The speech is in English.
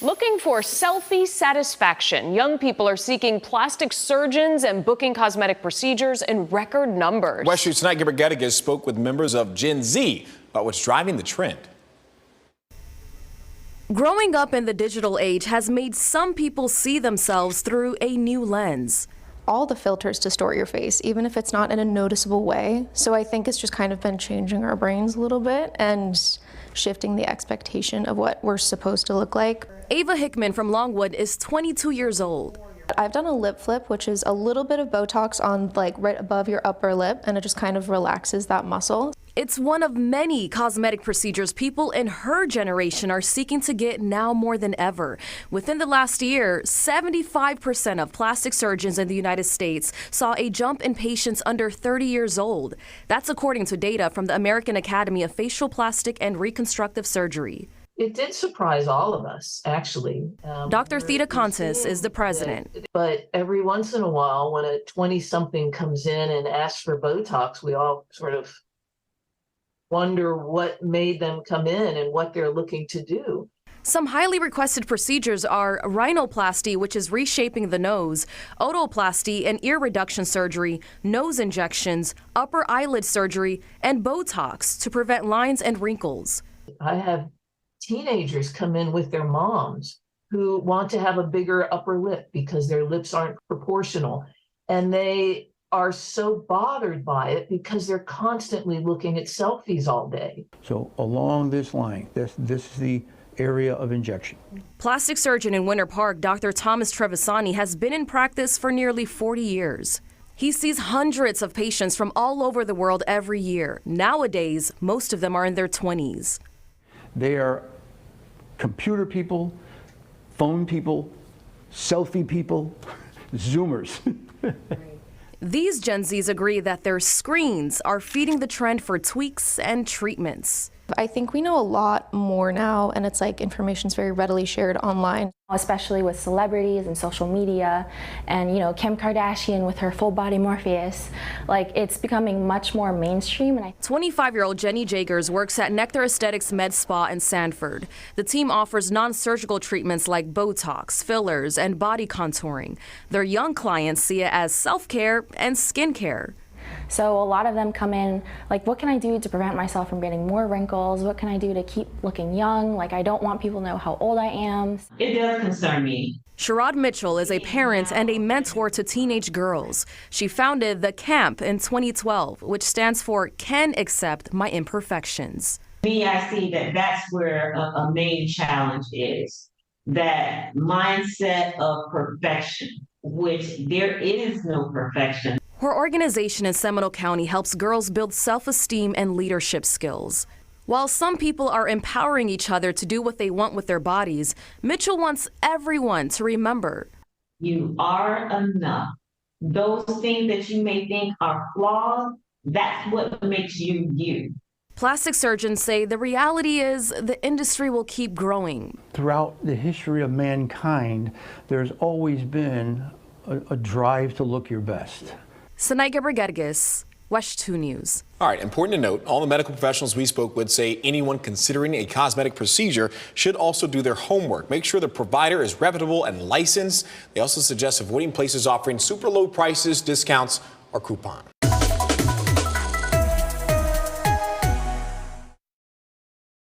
Looking for selfie satisfaction, young people are seeking plastic surgeons and booking cosmetic procedures in record numbers. West Street's Tonight Gibber Geddes spoke with members of Gen Z about what's driving the trend. Growing up in the digital age has made some people see themselves through a new lens. All the filters distort your face, even if it's not in a noticeable way. So I think it's just kind of been changing our brains a little bit and shifting the expectation of what we're supposed to look like. Ava Hickman from Longwood is 22 years old. I've done a lip flip, which is a little bit of Botox on right above your upper lip, and it just kind of relaxes that muscle. It's one of many cosmetic procedures people in her generation are seeking to get now more than ever. Within the last year, 75% of plastic surgeons in the United States saw a jump in patients under 30 years old. That's according to data from the American Academy of Facial Plastic and Reconstructive Surgery. It did surprise all of us, actually. Dr. Theda Contis is the president. But every once in a while, when a 20-something comes in and asks for Botox, we all sort of wonder what made them come in and what they're looking to do. Some highly requested procedures are rhinoplasty, which is reshaping the nose, otoplasty and ear reduction surgery, nose injections, upper eyelid surgery, and Botox to prevent lines and wrinkles. I have teenagers come in with their moms who want to have a bigger upper lip because their lips aren't proportional, and they are so bothered by it because they're constantly looking at selfies all day. So along this line, this is the area of injection. Plastic surgeon in Winter Park, Dr. Thomas Trevisani, has been in practice for nearly 40 years. He sees hundreds of patients from all over the world every year. Nowadays, most of them are in their 20s. They are computer people, phone people, selfie people, Zoomers. These Gen Zs agree that their screens are feeding the trend for tweaks and treatments. I think we know a lot more now, and it's like information's very readily shared online. Especially with celebrities and social media, and Kim Kardashian with her full body Morpheus, it's becoming much more mainstream. And 25-year-old Jenny Jagers works at Nectar Aesthetics Med Spa in Sanford. The team offers non-surgical treatments like Botox, fillers, and body contouring. Their young clients see it as self-care and skincare. So a lot of them come in what can I do to prevent myself from getting more wrinkles? What can I do to keep looking young? I don't want people to know how old I am. It does concern me. Sherrod Mitchell is a parent and a mentor to teenage girls. She founded The Camp in 2012, which stands for Can Accept My Imperfections. Me, I see that's where a main challenge is, that mindset of perfection, which there is no perfection. Her organization in Seminole County helps girls build self-esteem and leadership skills. While some people are empowering each other to do what they want with their bodies, Mitchell wants everyone to remember. You are enough. Those things that you may think are flaws, that's what makes you you. Plastic surgeons say the reality is the industry will keep growing. Throughout the history of mankind, there's always been a drive to look your best. Tonight Gibber Geddes, WESH 2 News. All right, important to note, all the medical professionals we spoke with say anyone considering a cosmetic procedure should also do their homework. Make sure the provider is reputable and licensed. They also suggest avoiding places offering super low prices, discounts, or coupons.